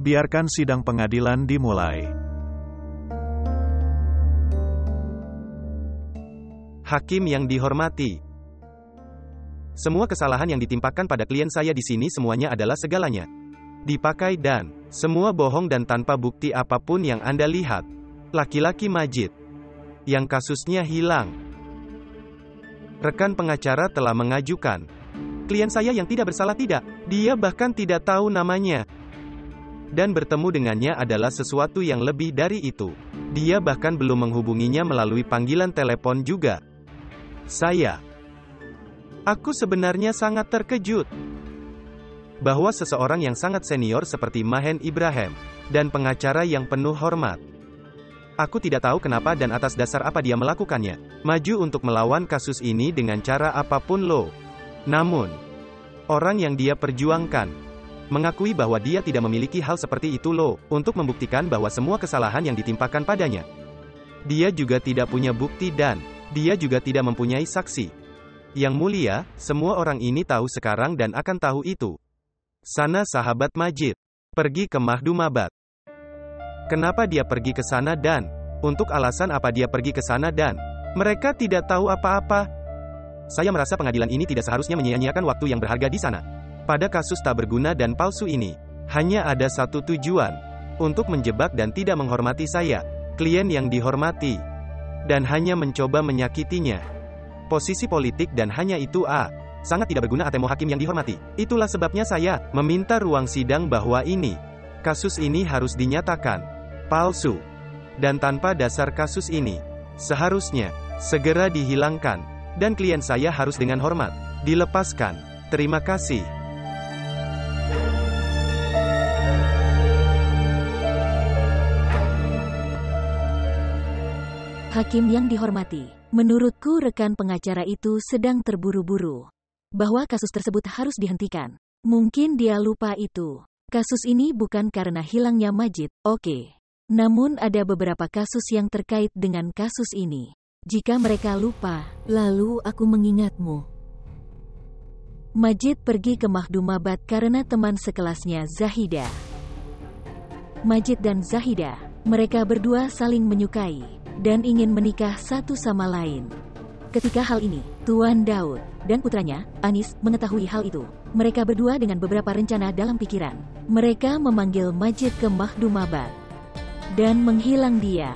Biarkan sidang pengadilan dimulai. Hakim yang dihormati, semua kesalahan yang ditimpakan pada klien saya di sini semuanya adalah segalanya dipakai dan semua bohong dan tanpa bukti apapun yang Anda lihat. Laki-laki Majid yang kasusnya hilang. Rekan pengacara telah mengajukan klien saya yang tidak bersalah tidak. Dia bahkan tidak tahu namanya. Dan bertemu dengannya adalah sesuatu yang lebih dari itu. Dia bahkan belum menghubunginya melalui panggilan telepon juga. Aku sebenarnya sangat terkejut bahwa seseorang yang sangat senior seperti Mahen Ibrahim dan pengacara yang penuh hormat. Aku tidak tahu kenapa dan atas dasar apa dia melakukannya. Maju untuk melawan kasus ini dengan cara apapun loh. Namun, orang yang dia perjuangkan mengakui bahwa dia tidak memiliki hal seperti itu loh, untuk membuktikan bahwa semua kesalahan yang ditimpakan padanya. Dia juga tidak punya bukti dan dia juga tidak mempunyai saksi. Yang mulia, semua orang ini tahu sekarang dan akan tahu itu. Sana sahabat Majid pergi ke Mahdumabat. Kenapa dia pergi ke sana dan untuk alasan apa dia pergi ke sana dan mereka tidak tahu apa-apa? Saya merasa pengadilan ini tidak seharusnya menyia-nyiakan waktu yang berharga di sana. Pada kasus tak berguna dan palsu ini, hanya ada satu tujuan, untuk menjebak dan tidak menghormati saya, klien yang dihormati, dan hanya mencoba menyakitinya. Posisi politik dan hanya itu sangat tidak berguna Atemo hakim yang dihormati. Itulah sebabnya saya meminta ruang sidang bahwa kasus ini harus dinyatakan palsu, dan tanpa dasar kasus ini, seharusnya segera dihilangkan, dan klien saya harus dengan hormat dilepaskan. Terima kasih. Hakim yang dihormati, menurutku rekan pengacara itu sedang terburu-buru. Bahwa kasus tersebut harus dihentikan. Mungkin dia lupa itu. Kasus ini bukan karena hilangnya Majid, oke. Namun ada beberapa kasus yang terkait dengan kasus ini. Jika mereka lupa, lalu aku mengingatmu. Majid pergi ke Mahdumabat karena teman sekelasnya Zahida. Majid dan Zahida, mereka berdua saling menyukai dan ingin menikah satu sama lain. Ketika hal ini, Tuan Daud dan putranya, Anis, mengetahui hal itu. Mereka berdua dengan beberapa rencana dalam pikiran. Mereka memanggil Majid ke Mahdumabat dan menghilang dia.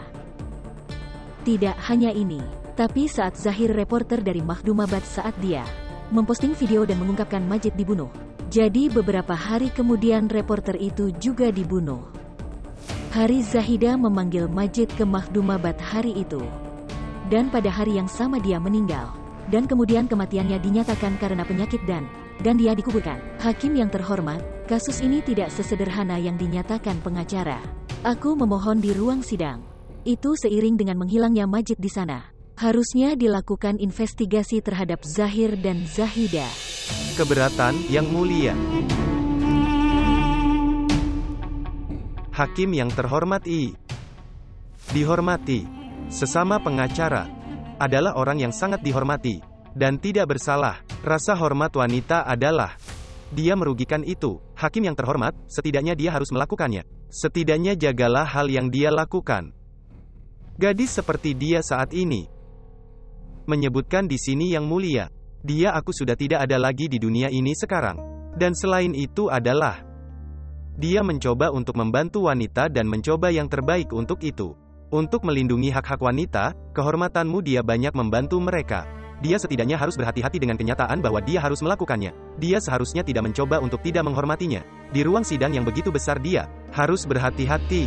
Tidak hanya ini, tapi saat Zahir reporter dari Mahdumabat saat dia memposting video dan mengungkapkan Majid dibunuh. Jadi beberapa hari kemudian reporter itu juga dibunuh. Hari Zahida memanggil Majid ke Mahdumabat hari itu. Dan pada hari yang sama dia meninggal. Dan kemudian kematiannya dinyatakan karena penyakit dan dia dikuburkan. Hakim yang terhormat, kasus ini tidak sesederhana yang dinyatakan pengacara. Aku memohon di ruang sidang. Itu seiring dengan menghilangnya Majid di sana. Harusnya dilakukan investigasi terhadap Zahir dan Zahida. Keberatan, Yang Mulia. Hakim yang terhormat dihormati. Sesama pengacara adalah orang yang sangat dihormati dan tidak bersalah. Rasa hormat wanita adalah dia merugikan itu. Hakim yang terhormat, setidaknya dia harus melakukannya. Setidaknya jagalah hal yang dia lakukan. Gadis seperti dia saat ini menyebutkan di sini Yang Mulia. Aku sudah tidak ada lagi di dunia ini sekarang. Dan selain itu adalah dia mencoba untuk membantu wanita dan mencoba yang terbaik untuk itu. Untuk melindungi hak-hak wanita, kehormatanmu dia banyak membantu mereka. Dia setidaknya harus berhati-hati dengan kenyataan bahwa dia harus melakukannya. Dia seharusnya tidak mencoba untuk tidak menghormatinya. Di ruang sidang yang begitu besar dia harus berhati-hati.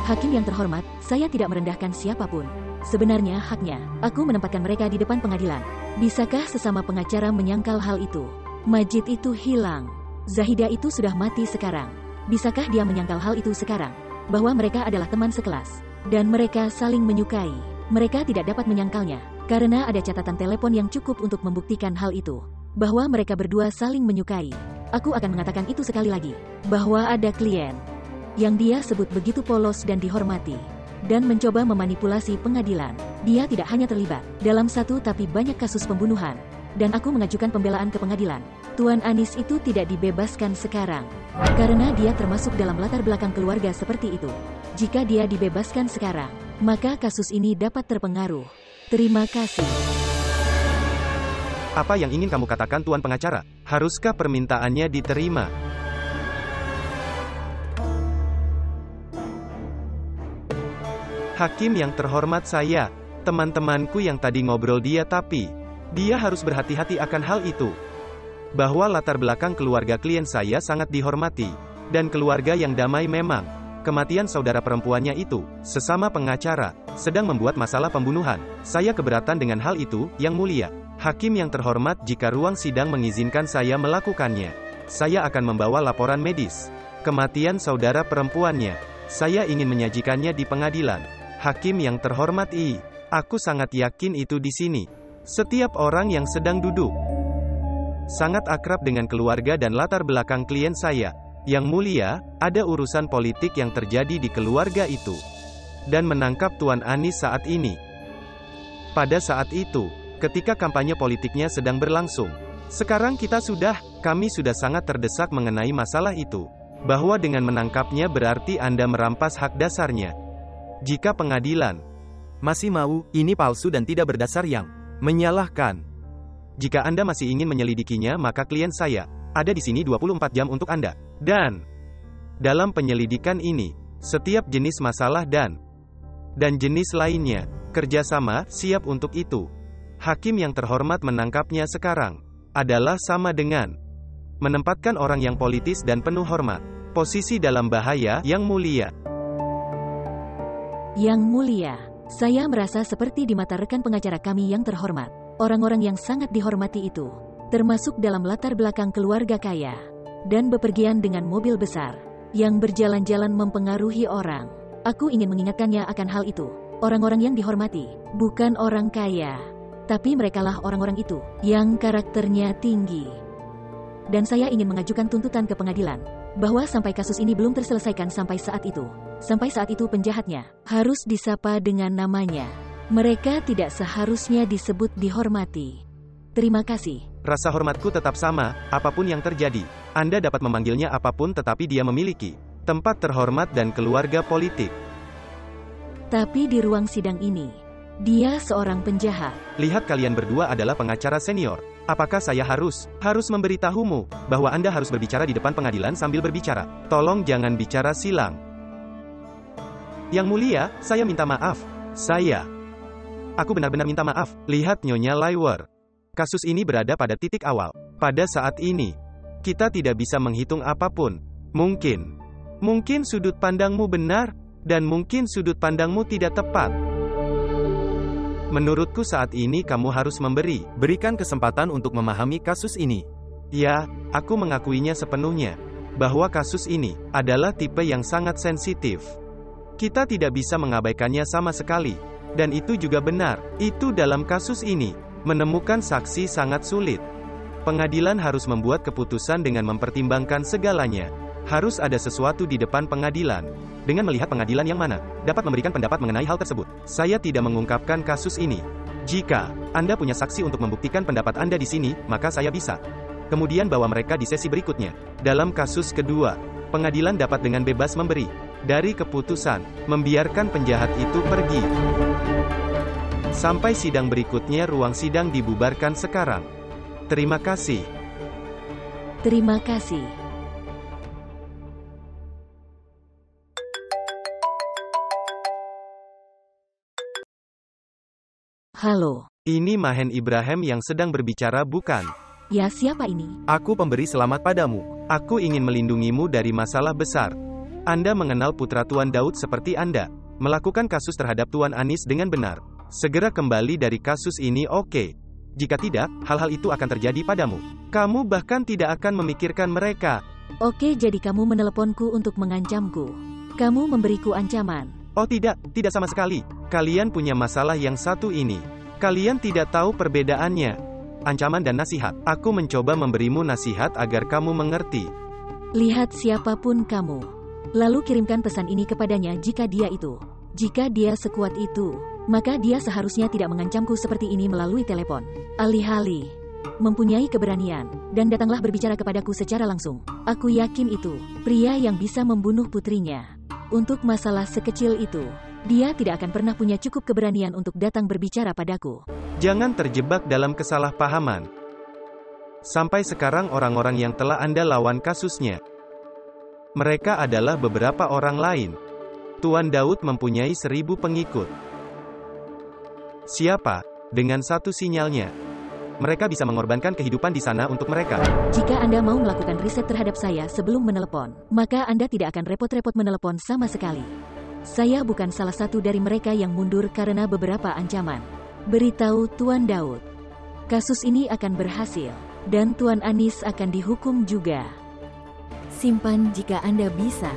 Hakim yang terhormat, saya tidak merendahkan siapapun. Sebenarnya haknya, aku menempatkan mereka di depan pengadilan. Bisakah sesama pengacara menyangkal hal itu? Majid itu hilang. Zahida itu sudah mati sekarang. Bisakah dia menyangkal hal itu sekarang? Bahwa mereka adalah teman sekelas. Dan mereka saling menyukai. Mereka tidak dapat menyangkalnya. Karena ada catatan telepon yang cukup untuk membuktikan hal itu. Bahwa mereka berdua saling menyukai. Aku akan mengatakan itu sekali lagi. Bahwa ada klien yang dia sebut begitu polos dan dihormati. Dan mencoba memanipulasi pengadilan. Dia tidak hanya terlibat dalam satu tapi banyak kasus pembunuhan. Dan aku mengajukan pembelaan ke pengadilan. Tuan Anis itu tidak dibebaskan sekarang. Karena dia termasuk dalam latar belakang keluarga seperti itu. Jika dia dibebaskan sekarang, maka kasus ini dapat terpengaruh. Terima kasih. Apa yang ingin kamu katakan, Tuan Pengacara? Haruskah permintaannya diterima? Hakim yang terhormat, saya, teman-temanku yang tadi ngobrol dia harus berhati-hati akan hal itu. Bahwa latar belakang keluarga klien saya sangat dihormati, dan keluarga yang damai memang. Kematian saudara perempuannya itu, sesama pengacara, sedang membuat masalah pembunuhan. Saya keberatan dengan hal itu, Yang Mulia. Hakim yang terhormat, jika ruang sidang mengizinkan saya melakukannya, saya akan membawa laporan medis. Kematian saudara perempuannya, saya ingin menyajikannya di pengadilan. Hakim yang terhormat, aku sangat yakin itu di sini. Setiap orang yang sedang duduk sangat akrab dengan keluarga dan latar belakang klien saya. Yang Mulia, ada urusan politik yang terjadi di keluarga itu. Dan menangkap Tuan Anis saat ini. Pada saat itu, ketika kampanye politiknya sedang berlangsung. Sekarang kami sudah sangat terdesak mengenai masalah itu. Bahwa dengan menangkapnya berarti Anda merampas hak dasarnya. Jika pengadilan masih mau, ini palsu dan tidak berdasar yang menyalahkan. Jika Anda masih ingin menyelidikinya, maka klien saya ada di sini 24 jam untuk Anda. Dan dalam penyelidikan ini, setiap jenis masalah dan jenis lainnya, kerjasama, siap untuk itu. Hakim yang terhormat menangkapnya sekarang adalah sama dengan menempatkan orang yang politis dan penuh hormat. Posisi dalam bahaya, Yang Mulia. Yang Mulia, saya merasa seperti di mata rekan pengacara kami yang terhormat. Orang-orang yang sangat dihormati itu, termasuk dalam latar belakang keluarga kaya, dan bepergian dengan mobil besar, yang berjalan-jalan mempengaruhi orang. Aku ingin mengingatkannya akan hal itu. Orang-orang yang dihormati, bukan orang kaya. Tapi merekalah orang-orang itu, yang karakternya tinggi. Dan saya ingin mengajukan tuntutan ke pengadilan, bahwa sampai kasus ini belum terselesaikan sampai saat itu. Sampai saat itu penjahatnya, harus disapa dengan namanya. Mereka tidak seharusnya disebut dihormati. Terima kasih. Rasa hormatku tetap sama, apapun yang terjadi. Anda dapat memanggilnya apapun tetapi dia memiliki tempat terhormat dan keluarga politik. Tapi di ruang sidang ini, dia seorang penjahat. Lihat, kalian berdua adalah pengacara senior. Apakah saya harus memberitahumu bahwa Anda harus berbicara di depan pengadilan sambil berbicara? Tolong jangan bicara silang. Yang Mulia, saya minta maaf. Aku benar-benar minta maaf. Lihat, Nyonya Laiwer. Kasus ini berada pada titik awal. Pada saat ini, kita tidak bisa menghitung apapun. Mungkin sudut pandangmu benar, dan mungkin sudut pandangmu tidak tepat. Menurutku saat ini kamu harus berikan kesempatan untuk memahami kasus ini. Ya, aku mengakuinya sepenuhnya, bahwa kasus ini adalah tipe yang sangat sensitif. Kita tidak bisa mengabaikannya sama sekali. Dan itu juga benar. Itu dalam kasus ini, menemukan saksi sangat sulit. Pengadilan harus membuat keputusan dengan mempertimbangkan segalanya. Harus ada sesuatu di depan pengadilan. Dengan melihat pengadilan yang mana dapat memberikan pendapat mengenai hal tersebut. Saya tidak mengungkapkan kasus ini. Jika Anda punya saksi untuk membuktikan pendapat Anda di sini, maka saya bisa kemudian bawa mereka di sesi berikutnya. Dalam kasus kedua, pengadilan dapat dengan bebas memberi dari keputusan, membiarkan penjahat itu pergi. Sampai sidang berikutnya, ruang sidang dibubarkan sekarang. Terima kasih. Terima kasih. Halo. Ini Mahen Ibrahim yang sedang berbicara, bukan? Ya, siapa ini? Aku pemberi selamat padamu. Aku ingin melindungimu dari masalah besar. Anda mengenal putra Tuan Daud seperti Anda melakukan kasus terhadap Tuan Anis dengan benar. Segera kembali dari kasus ini, oke? Jika tidak, hal-hal itu akan terjadi padamu. Kamu bahkan tidak akan memikirkan mereka. Oke, jadi kamu meneleponku untuk mengancamku. Kamu memberiku ancaman. Oh tidak sama sekali. Kalian punya masalah yang satu ini. Kalian tidak tahu perbedaannya. Ancaman dan nasihat. Aku mencoba memberimu nasihat agar kamu mengerti. Lihat siapapun kamu. Lalu kirimkan pesan ini kepadanya jika dia sekuat itu, maka dia seharusnya tidak mengancamku seperti ini melalui telepon. Alih-alih, mempunyai keberanian, dan datanglah berbicara kepadaku secara langsung. Aku yakin itu pria yang bisa membunuh putrinya. Untuk masalah sekecil itu, dia tidak akan pernah punya cukup keberanian untuk datang berbicara padaku. Jangan terjebak dalam kesalahpahaman. Sampai sekarang orang-orang yang telah Anda lawan kasusnya, mereka adalah beberapa orang lain. Tuan Daud mempunyai 1000 pengikut. Siapa? Dengan satu sinyalnya, mereka bisa mengorbankan kehidupan di sana untuk mereka. Jika Anda mau melakukan riset terhadap saya sebelum menelepon, maka Anda tidak akan repot-repot menelepon sama sekali. Saya bukan salah satu dari mereka yang mundur karena beberapa ancaman. Beritahu Tuan Daud, kasus ini akan berhasil, dan Tuan Anis akan dihukum juga. Simpan jika Anda bisa.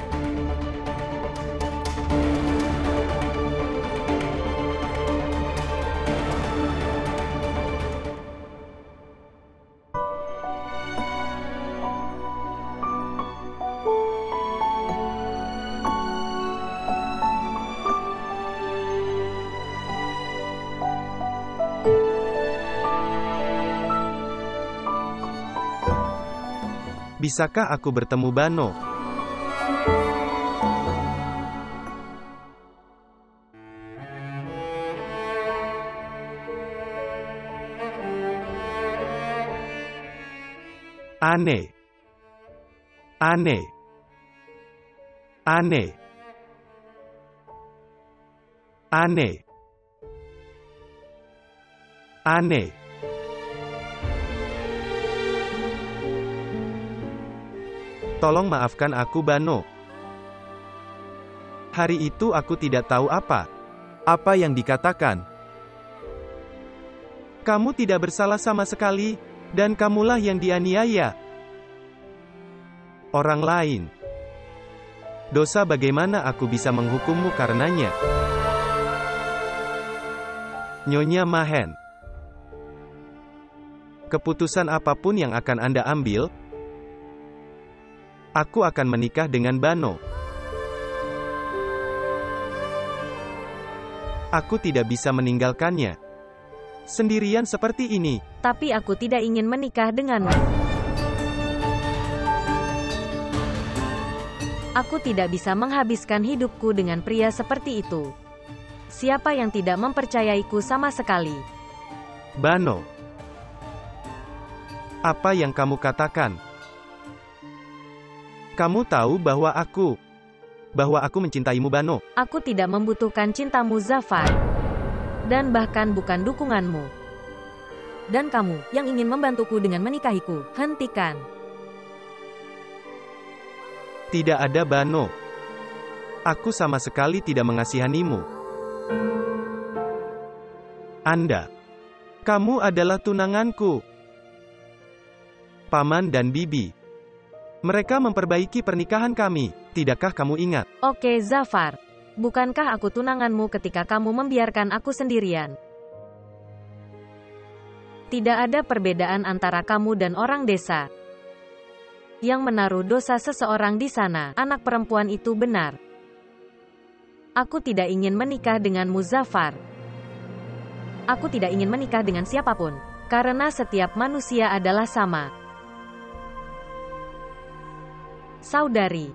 Bisakah aku bertemu Bano? Aneh. Aneh. Aneh. Aneh. Aneh. Tolong maafkan aku, Bano. Hari itu aku tidak tahu apa yang dikatakan. Kamu tidak bersalah sama sekali, dan kamulah yang dianiaya orang lain. Dosa bagaimana aku bisa menghukummu karenanya? Nyonya Mahen. Keputusan apapun yang akan Anda ambil, aku akan menikah dengan Bano. Aku tidak bisa meninggalkannya sendirian seperti ini. Tapi aku tidak ingin menikah denganmu. Aku tidak bisa menghabiskan hidupku dengan pria seperti itu. Siapa yang tidak mempercayaiku sama sekali? Bano. Apa yang kamu katakan? Kamu tahu bahwa aku mencintaimu, Bano. Aku tidak membutuhkan cintamu, Zafar. Dan bahkan bukan dukunganmu. Dan kamu, yang ingin membantuku dengan menikahiku, hentikan. Tidak ada, Bano. Aku sama sekali tidak mengasihanimu. Kamu adalah tunanganku. Paman dan Bibi. Mereka memperbaiki pernikahan kami. Tidakkah kamu ingat? Oke, Zafar. Bukankah aku tunanganmu ketika kamu membiarkan aku sendirian? Tidak ada perbedaan antara kamu dan orang desa yang menaruh dosa seseorang di sana. Anak perempuan itu benar. Aku tidak ingin menikah denganmu, Zafar. Aku tidak ingin menikah dengan siapapun, karena setiap manusia adalah sama. Saudari,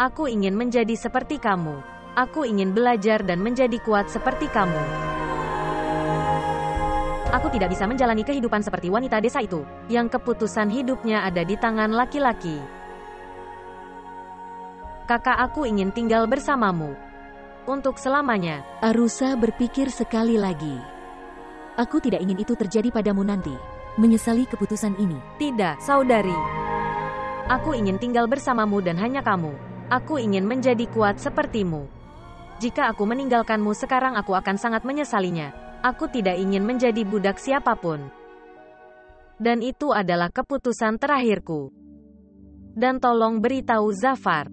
aku ingin menjadi seperti kamu. Aku ingin belajar dan menjadi kuat seperti kamu. Aku tidak bisa menjalani kehidupan seperti wanita desa itu, yang keputusan hidupnya ada di tangan laki-laki. Kakak, aku ingin tinggal bersamamu untuk selamanya. Arusa berpikir sekali lagi. Aku tidak ingin itu terjadi padamu nanti. Menyesali keputusan ini. Tidak, saudari. Aku ingin tinggal bersamamu dan hanya kamu. Aku ingin menjadi kuat sepertimu. Jika aku meninggalkanmu sekarang, aku akan sangat menyesalinya. Aku tidak ingin menjadi budak siapapun. Dan itu adalah keputusan terakhirku. Dan tolong beritahu Zafar.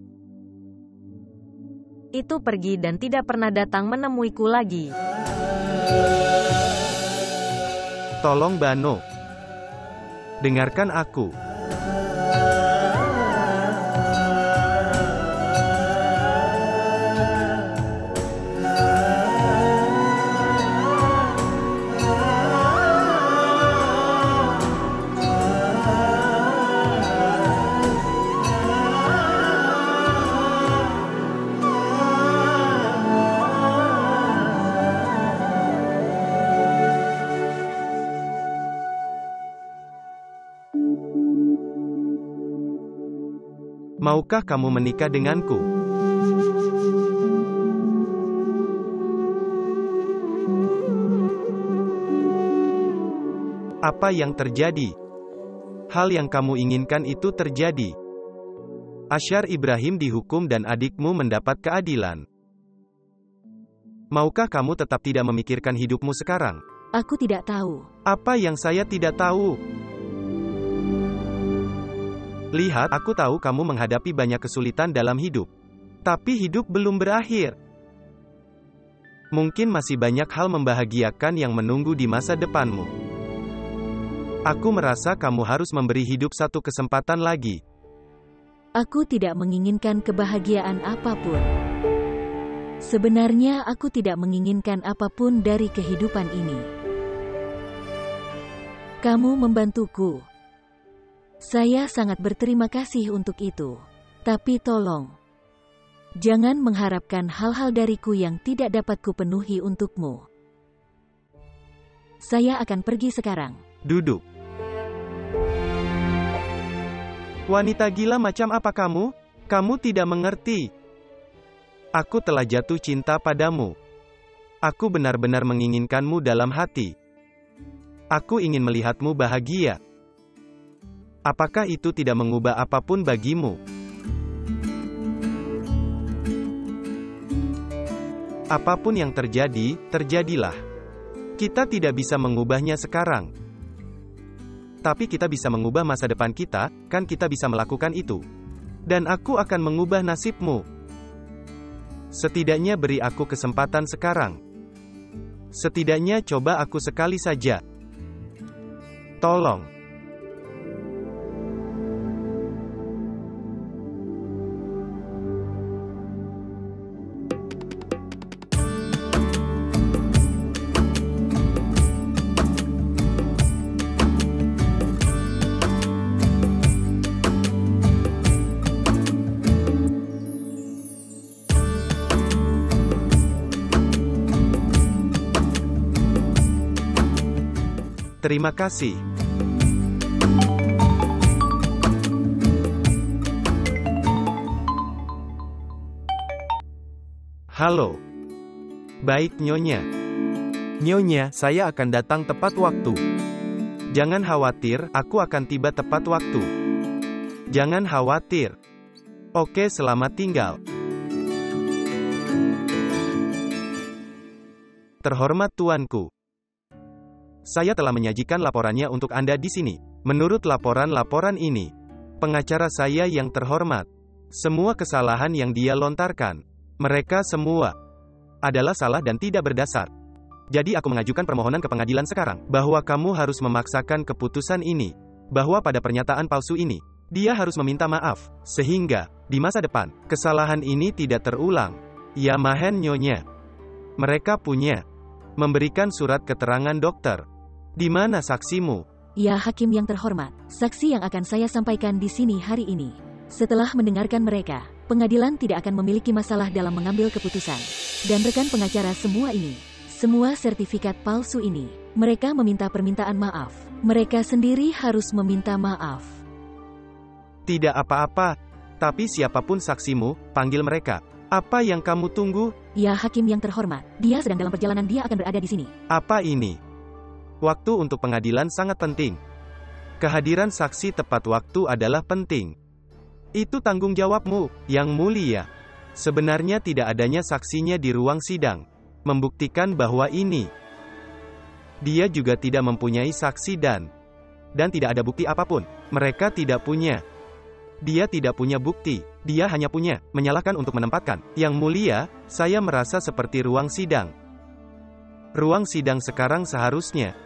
Itu pergi dan tidak pernah datang menemuiku lagi. Tolong, Bano. Dengarkan aku. Maukah kamu menikah denganku? Apa yang terjadi? Hal yang kamu inginkan itu terjadi. Ashar Ibrahim dihukum dan adikmu mendapat keadilan. Maukah kamu tetap tidak memikirkan hidupmu sekarang? Aku tidak tahu. Apa yang saya tidak tahu? Lihat, aku tahu kamu menghadapi banyak kesulitan dalam hidup. Tapi hidup belum berakhir. Mungkin masih banyak hal membahagiakan yang menunggu di masa depanmu. Aku merasa kamu harus memberi hidup satu kesempatan lagi. Aku tidak menginginkan kebahagiaan apapun. Sebenarnya aku tidak menginginkan apapun dari kehidupan ini. Kamu membantuku. Saya sangat berterima kasih untuk itu. Tapi tolong, jangan mengharapkan hal-hal dariku yang tidak dapat kupenuhi untukmu. Saya akan pergi sekarang. Duduk. Wanita gila macam apa kamu? Kamu tidak mengerti. Aku telah jatuh cinta padamu. Aku benar-benar menginginkanmu dalam hati. Aku ingin melihatmu bahagia. Apakah itu tidak mengubah apapun bagimu? Apapun yang terjadi, terjadilah. Kita tidak bisa mengubahnya sekarang. Tapi kita bisa mengubah masa depan kita, kan kita bisa melakukan itu. Dan aku akan mengubah nasibmu. Setidaknya beri aku kesempatan sekarang. Setidaknya coba aku sekali saja. Tolong. Terima kasih. Halo. Baik, Nyonya. Nyonya, saya akan datang tepat waktu. Jangan khawatir, aku akan tiba tepat waktu. Jangan khawatir. Oke, selamat tinggal. Terhormat tuanku. Saya telah menyajikan laporannya untuk Anda di sini. Menurut laporan-laporan ini, pengacara saya yang terhormat, semua kesalahan yang dia lontarkan, mereka semua adalah salah dan tidak berdasar. Jadi aku mengajukan permohonan ke pengadilan sekarang, bahwa kamu harus memaksakan keputusan ini, bahwa pada pernyataan palsu ini, dia harus meminta maaf, sehingga, di masa depan, kesalahan ini tidak terulang. Ya Mahen Nyonya. Mereka punya memberikan surat keterangan dokter. Di mana saksimu? Ya Hakim yang terhormat, saksi yang akan saya sampaikan di sini hari ini. Setelah mendengarkan mereka, pengadilan tidak akan memiliki masalah dalam mengambil keputusan. Dan rekan pengacara semua ini, semua sertifikat palsu ini, mereka meminta permintaan maaf. Mereka sendiri harus meminta maaf. Tidak apa-apa, tapi siapapun saksimu, panggil mereka. Apa yang kamu tunggu? Ya Hakim yang terhormat, dia sedang dalam perjalanan, dia akan berada di sini. Apa ini? Waktu untuk pengadilan sangat penting. Kehadiran saksi tepat waktu adalah penting. Itu tanggung jawabmu, Yang Mulia. Sebenarnya tidak adanya saksinya di ruang sidang membuktikan bahwa ini. Dia juga tidak mempunyai saksi dan tidak ada bukti apapun. Mereka tidak punya. Dia tidak punya bukti. Dia hanya punya menyalahkan untuk menempatkan. Yang Mulia, saya merasa seperti ruang sidang. Ruang sidang sekarang seharusnya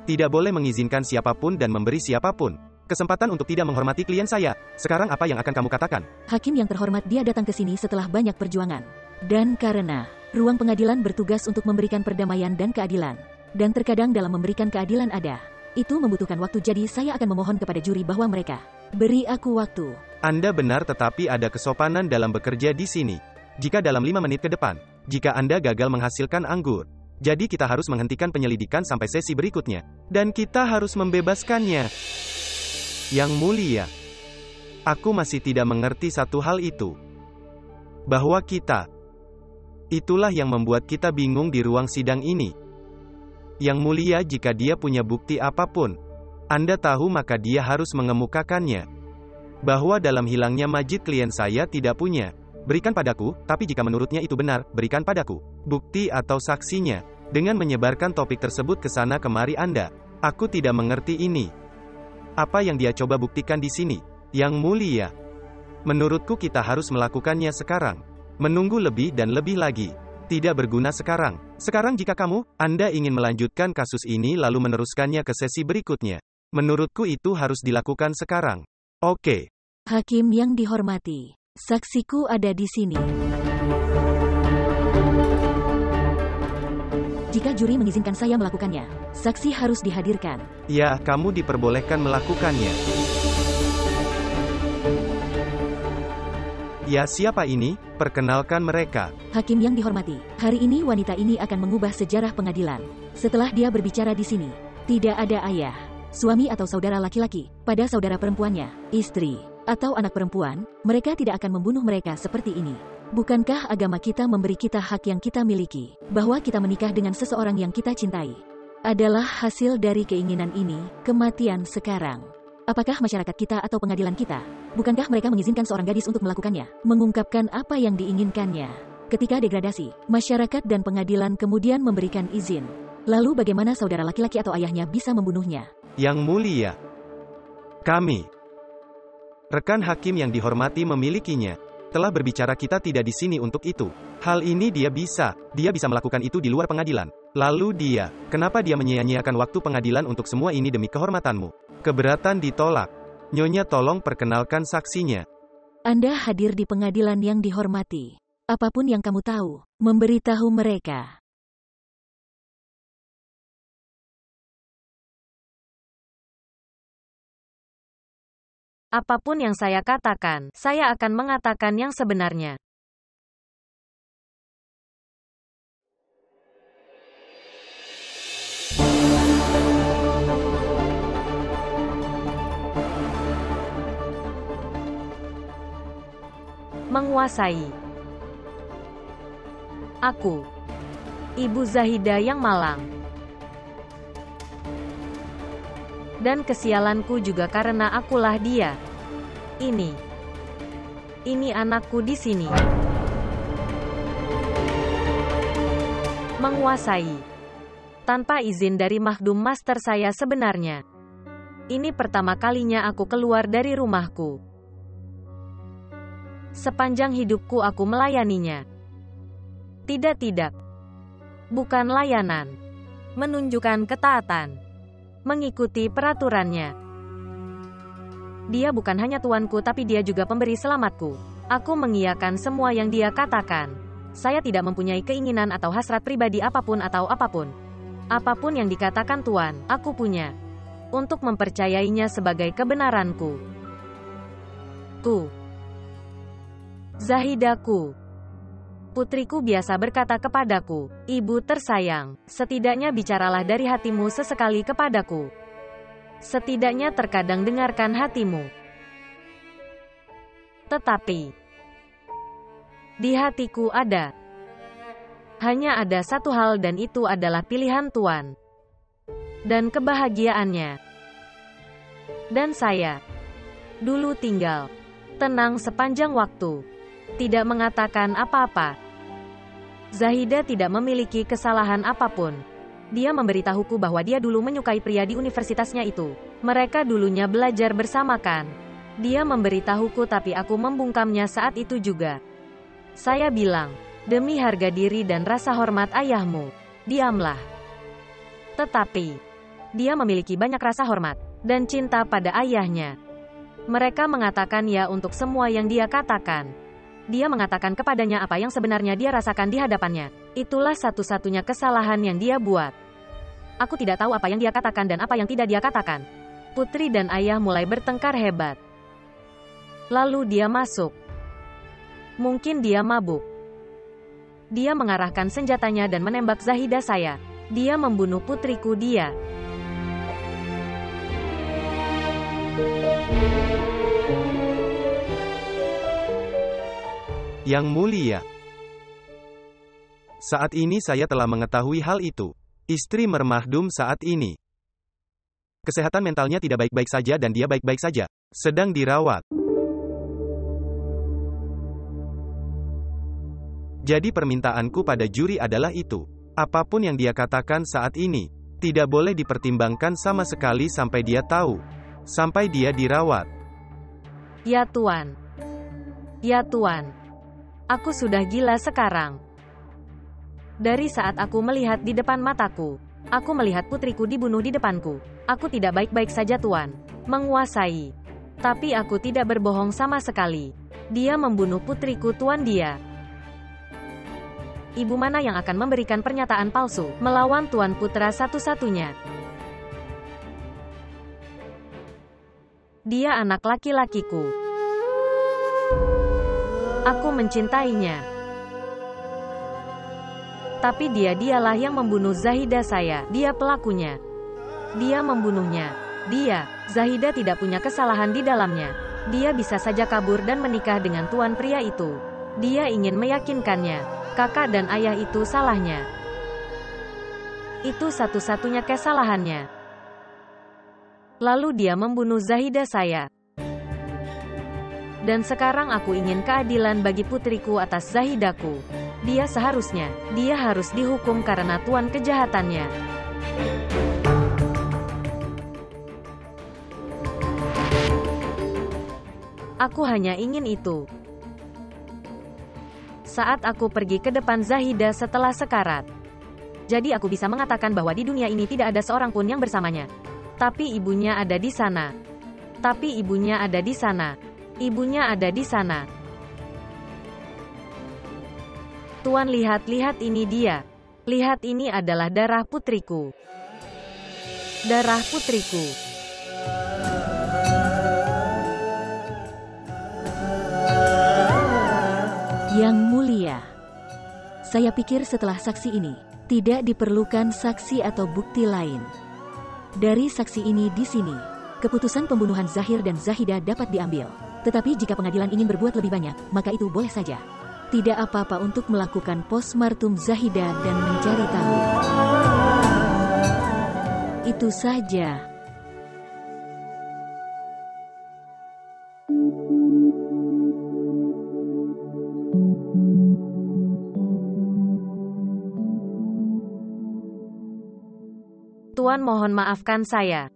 tidak boleh mengizinkan siapapun dan memberi siapapun kesempatan untuk tidak menghormati klien saya. Sekarang apa yang akan kamu katakan? Hakim yang terhormat, dia datang ke sini setelah banyak perjuangan. Dan karena ruang pengadilan bertugas untuk memberikan perdamaian dan keadilan. Dan terkadang dalam memberikan keadilan ada. Itu membutuhkan waktu, jadi saya akan memohon kepada juri bahwa mereka beri aku waktu. Anda benar, tetapi ada kesopanan dalam bekerja di sini. Jika dalam 5 menit ke depan, jika Anda gagal menghasilkan anggur, jadi kita harus menghentikan penyelidikan sampai sesi berikutnya. Dan kita harus membebaskannya. Yang Mulia. Aku masih tidak mengerti satu hal itu. Bahwa kita. Itulah yang membuat kita bingung di ruang sidang ini. Yang mulia, jika dia punya bukti apapun, Anda tahu, maka dia harus mengemukakannya. Bahwa dalam hilangnya Majid klien saya tidak punya. Berikan padaku, tapi jika menurutnya itu benar, berikan padaku bukti atau saksinya. Dengan menyebarkan topik tersebut ke sana kemari Anda. Aku tidak mengerti ini. Apa yang dia coba buktikan di sini? Yang mulia. Menurutku kita harus melakukannya sekarang. Menunggu lebih dan lebih lagi tidak berguna sekarang. Sekarang jika Anda ingin melanjutkan kasus ini lalu meneruskannya ke sesi berikutnya. Menurutku itu harus dilakukan sekarang. Oke. Hakim yang dihormati, saksiku ada di sini. Jika juri mengizinkan saya melakukannya, saksi harus dihadirkan. Ya, kamu diperbolehkan melakukannya. Ya, siapa ini? Perkenalkan mereka. Hakim yang dihormati, hari ini wanita ini akan mengubah sejarah pengadilan. Setelah dia berbicara di sini, tidak ada ayah, suami atau saudara laki-laki pada saudara perempuannya, istri, atau anak perempuan. Mereka tidak akan membunuh mereka seperti ini. Bukankah agama kita memberi kita hak yang kita miliki, bahwa kita menikah dengan seseorang yang kita cintai? Adalah hasil dari keinginan ini, kematian sekarang. Apakah masyarakat kita atau pengadilan kita? Bukankah mereka mengizinkan seorang gadis untuk melakukannya, mengungkapkan apa yang diinginkannya? Ketika degradasi, masyarakat dan pengadilan kemudian memberikan izin. Lalu bagaimana saudara laki-laki atau ayahnya bisa membunuhnya? Yang mulia, kami, rekan hakim yang dihormati memilikinya. Telah berbicara, kita tidak di sini untuk itu. Hal ini dia bisa melakukan itu di luar pengadilan. Lalu kenapa dia menyia-nyiakan waktu pengadilan untuk semua ini demi kehormatanmu? Keberatan ditolak. Nyonya, tolong perkenalkan saksinya. Anda hadir di pengadilan yang dihormati. Apapun yang kamu tahu, memberitahu mereka. Apapun yang saya katakan, saya akan mengatakan yang sebenarnya. Menguasai. Aku, Ibu Zahida yang malang. Dan kesialanku juga karena akulah dia. Ini anakku di sini. Menguasai. Tanpa izin dari Mahdum Master saya sebenarnya. Ini pertama kalinya aku keluar dari rumahku. Sepanjang hidupku aku melayaninya. Tidak. Bukan layanan. Menunjukkan ketaatan. Mengikuti peraturannya. Dia bukan hanya tuanku, tapi dia juga pemberi selamatku. Aku mengiyakan semua yang dia katakan. Saya tidak mempunyai keinginan atau hasrat pribadi apapun atau apapun. Apapun yang dikatakan tuan, aku punya. Untuk mempercayainya sebagai kebenaranku. Zahidaku. Putriku biasa berkata kepadaku, Ibu tersayang, setidaknya bicaralah dari hatimu sesekali kepadaku. Setidaknya terkadang dengarkan hatimu. Tetapi, di hatiku hanya ada satu hal, dan itu adalah pilihan Tuan. Dan kebahagiaannya. Dan saya, dulu tinggal, tenang sepanjang waktu. Tidak mengatakan apa-apa. Zahida tidak memiliki kesalahan apapun. Dia memberitahuku bahwa dia dulu menyukai pria di universitasnya itu. Mereka dulunya belajar bersama kan. Dia memberitahuku, tapi aku membungkamnya saat itu juga. Saya bilang, demi harga diri dan rasa hormat ayahmu, diamlah. Tetapi, dia memiliki banyak rasa hormat dan cinta pada ayahnya. Mereka mengatakan ya untuk semua yang dia katakan. Dia mengatakan kepadanya apa yang sebenarnya dia rasakan di hadapannya. Itulah satu-satunya kesalahan yang dia buat. Aku tidak tahu apa yang dia katakan dan apa yang tidak dia katakan. Putri dan ayah mulai bertengkar hebat. Lalu dia masuk. Mungkin dia mabuk. Dia mengarahkan senjatanya dan menembak Zahida saya. Dia membunuh putriku dia. Yang mulia. Saat ini saya telah mengetahui hal itu. Istri mermahdum saat ini. Kesehatan mentalnya tidak baik-baik saja dan dia baik-baik saja. Sedang dirawat. Jadi permintaanku pada juri adalah itu. Apapun yang dia katakan saat ini, tidak boleh dipertimbangkan sama sekali sampai dia tahu. Sampai dia dirawat. Ya Tuan. Ya Tuan. Aku sudah gila sekarang. Dari saat aku melihat di depan mataku, aku melihat putriku dibunuh di depanku. Aku tidak baik-baik saja Tuan. Menguasai. Tapi aku tidak berbohong sama sekali. Dia membunuh putriku Tuan dia. Ibu mana yang akan memberikan pernyataan palsu melawan Tuan Putra satu-satunya? Dia anak laki-lakiku. Aku mencintainya. Tapi dialah yang membunuh Zahida saya. Dia pelakunya. Dia membunuhnya. Dia, Zahida tidak punya kesalahan di dalamnya. Dia bisa saja kabur dan menikah dengan tuan pria itu. Dia ingin meyakinkannya. Kakak dan ayah itu salahnya. Itu satu-satunya kesalahannya. Lalu dia membunuh Zahida saya. Dan sekarang aku ingin keadilan bagi putriku atas Zahidaku. Dia harus dihukum karena tuan kejahatannya. Aku hanya ingin itu. Saat aku pergi ke depan Zahida setelah sekarat. Jadi aku bisa mengatakan bahwa di dunia ini tidak ada seorang pun yang bersamanya. Tapi ibunya ada di sana. Tapi ibunya ada di sana. Ibunya ada di sana. Tuan lihat ini dia. Lihat ini adalah darah putriku. Darah putriku. Yang mulia, saya pikir setelah saksi ini, tidak diperlukan saksi atau bukti lain. Dari saksi ini di sini, keputusan pembunuhan Zahir dan Zahida dapat diambil. Tetapi jika pengadilan ingin berbuat lebih banyak, maka itu boleh saja. Tidak apa-apa untuk melakukan postmortem Zahida dan mencari tahu. Itu saja. Tuan mohon maafkan saya.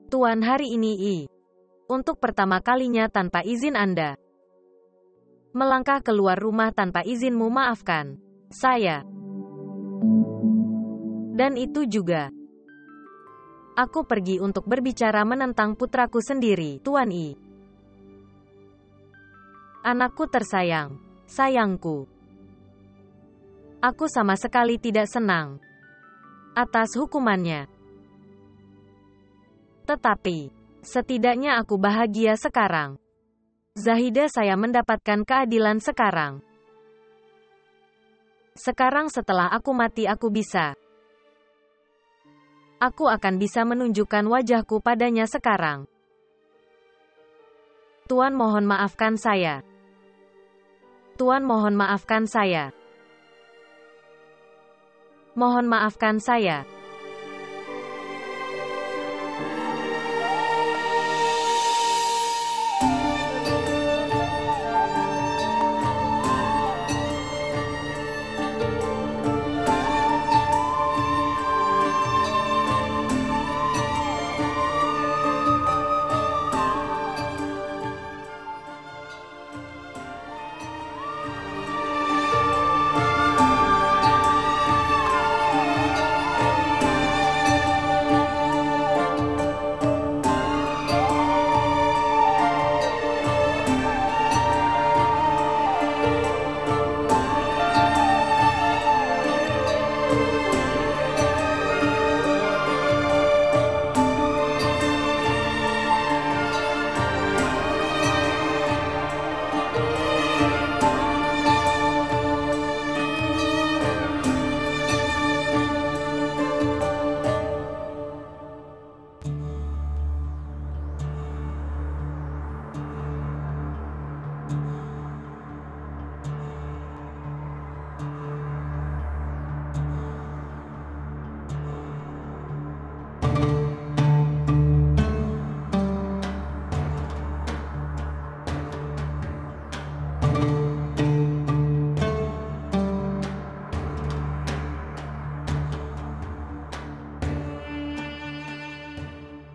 Tuan hari ini untuk pertama kalinya tanpa izin Anda. Melangkah keluar rumah tanpa izinmu maafkan. Saya. Dan itu juga. Aku pergi untuk berbicara menentang putraku sendiri, Tuan I. Anakku tersayang. Sayangku. Aku sama sekali tidak senang atas hukumannya. Tetapi, setidaknya aku bahagia sekarang. Zahida saya mendapatkan keadilan sekarang. Sekarang setelah aku mati aku bisa. Aku akan bisa menunjukkan wajahku padanya sekarang. Tuan mohon maafkan saya. Tuan mohon maafkan saya. Mohon maafkan saya.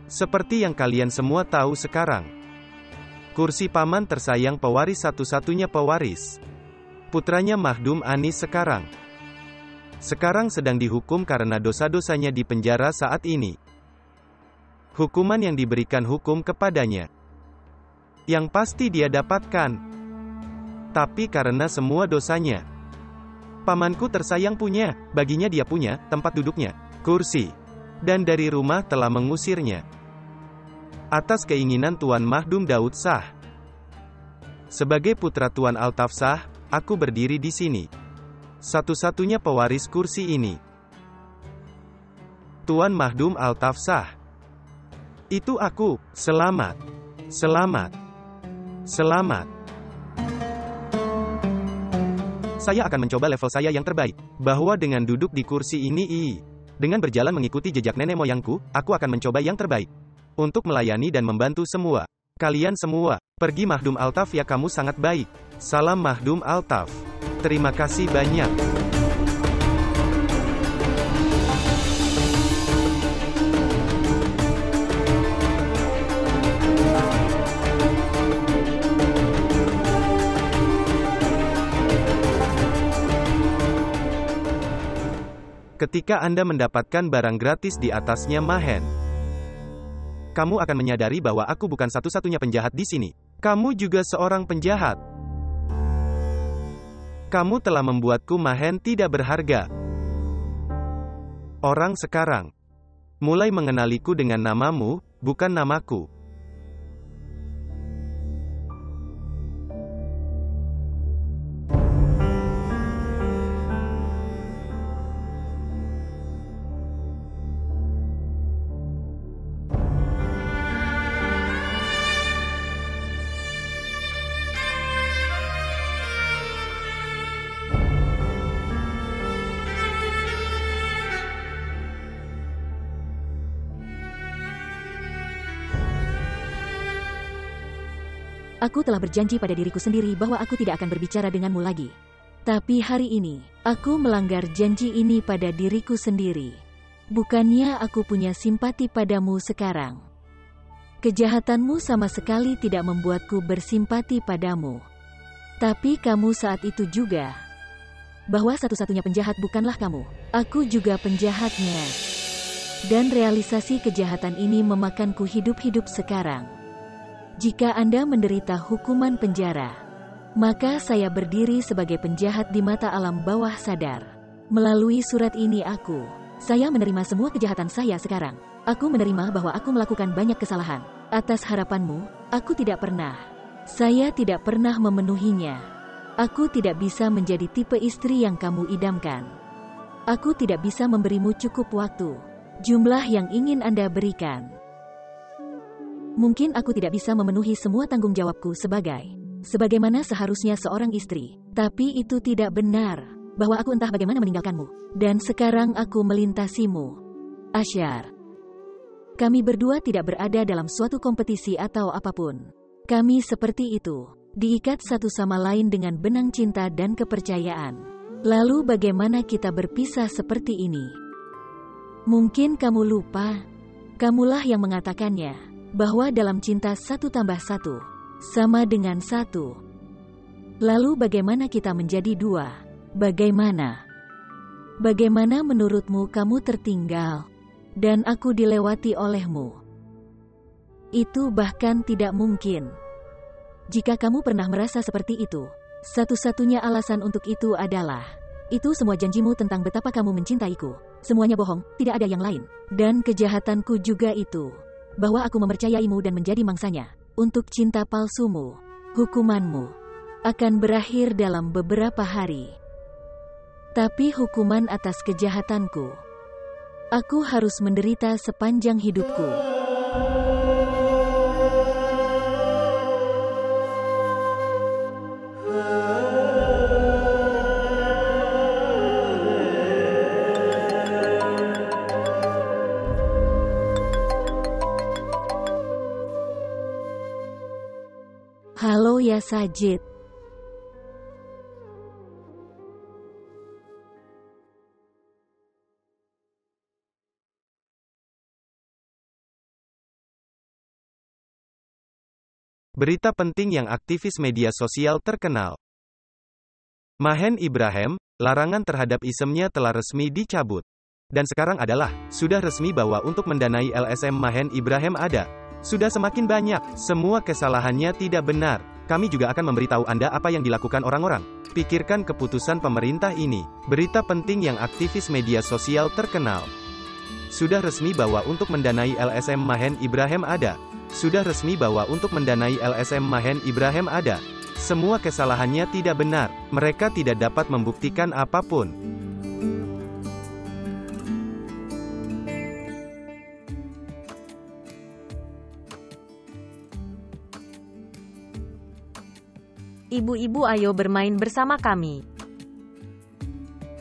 Seperti yang kalian semua tahu sekarang, kursi paman tersayang pewaris satu-satunya pewaris, putranya Mahdum Anis sekarang sedang dihukum karena dosa-dosanya di penjara saat ini. Hukuman yang diberikan hukum kepadanya, yang pasti dia dapatkan. Tapi karena semua dosanya, pamanku tersayang baginya dia punya, tempat duduknya, kursi, dan dari rumah telah mengusirnya. Atas keinginan Tuan Mahdum Daud Shah, sebagai putra Tuan Altaf Shah, aku berdiri di sini. Satu-satunya pewaris kursi ini. Tuan Mahdum Altaf Shah. Itu aku. Selamat. Selamat. Selamat. Saya akan mencoba level saya yang terbaik. Bahwa dengan duduk di kursi ini, dengan berjalan mengikuti jejak nenek moyangku, aku akan mencoba yang terbaik. Untuk melayani dan membantu semua. Kalian semua. Pergi Mahdum Altaf ya, kamu sangat baik. Salam Mahdum Altaf. Terima kasih banyak. Ketika Anda mendapatkan barang gratis di atasnya Mahen, kamu akan menyadari bahwa aku bukan satu-satunya penjahat di sini. Kamu juga seorang penjahat. Kamu telah membuatku Mahen tidak berharga. Orang sekarang mulai mengenaliku dengan namamu, bukan namaku. Aku telah berjanji pada diriku sendiri bahwa aku tidak akan berbicara denganmu lagi. Tapi hari ini, aku melanggar janji ini pada diriku sendiri. Bukannya aku punya simpati padamu sekarang. Kejahatanmu sama sekali tidak membuatku bersimpati padamu. Tapi kamu saat itu juga. Bahwa satu-satunya penjahat bukanlah kamu. Aku juga penjahatnya. Dan realisasi kejahatan ini memakanku hidup-hidup sekarang. Jika Anda menderita hukuman penjara, maka saya berdiri sebagai penjahat di mata alam bawah sadar. Melalui surat ini saya menerima semua kejahatan saya sekarang. Aku menerima bahwa aku melakukan banyak kesalahan. Atas harapanmu, aku tidak pernah. Saya tidak pernah memenuhinya. Aku tidak bisa menjadi tipe istri yang kamu idamkan. Aku tidak bisa memberimu cukup waktu, jumlah yang ingin Anda berikan. Mungkin aku tidak bisa memenuhi semua tanggung jawabku sebagaimana seharusnya seorang istri. Tapi itu tidak benar, bahwa aku entah bagaimana meninggalkanmu. Dan sekarang aku melintasimu. Ashar. Kami berdua tidak berada dalam suatu kompetisi atau apapun. Kami seperti itu, diikat satu sama lain dengan benang cinta dan kepercayaan. Lalu bagaimana kita berpisah seperti ini? Mungkin kamu lupa, kamulah yang mengatakannya. Bahwa dalam cinta 1+1 sama dengan 1. Lalu bagaimana kita menjadi 2? Bagaimana? Bagaimana menurutmu kamu tertinggal dan aku dilewati olehmu? Itu bahkan tidak mungkin. Jika kamu pernah merasa seperti itu, satu-satunya alasan untuk itu adalah itu semua janjimu tentang betapa kamu mencintaiku. Semuanya bohong, tidak ada yang lain. Dan kejahatanku juga itu. Bahwa aku mempercayaimu dan menjadi mangsanya. Untuk cinta palsumu, hukumanmu akan berakhir dalam beberapa hari. Tapi hukuman atas kejahatanku, aku harus menderita sepanjang hidupku. Halo ya Sajid. Berita penting yang aktivis media sosial terkenal. Mahen Ibrahim, larangan terhadap isemnya telah resmi dicabut. Dan sekarang adalah, sudah resmi bahwa untuk mendanai LSM Mahen Ibrahim ada. Sudah semakin banyak, semua kesalahannya tidak benar. Kami juga akan memberitahu Anda apa yang dilakukan orang-orang. Pikirkan keputusan pemerintah ini. Berita penting yang aktivis media sosial terkenal. Sudah resmi bahwa untuk mendanai LSM Mahen Ibrahim ada. Sudah resmi bahwa untuk mendanai LSM Mahen Ibrahim ada. Semua kesalahannya tidak benar. Mereka tidak dapat membuktikan apapun. Ibu-ibu, ayo bermain bersama kami.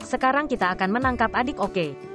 Sekarang kita akan menangkap adik, oke?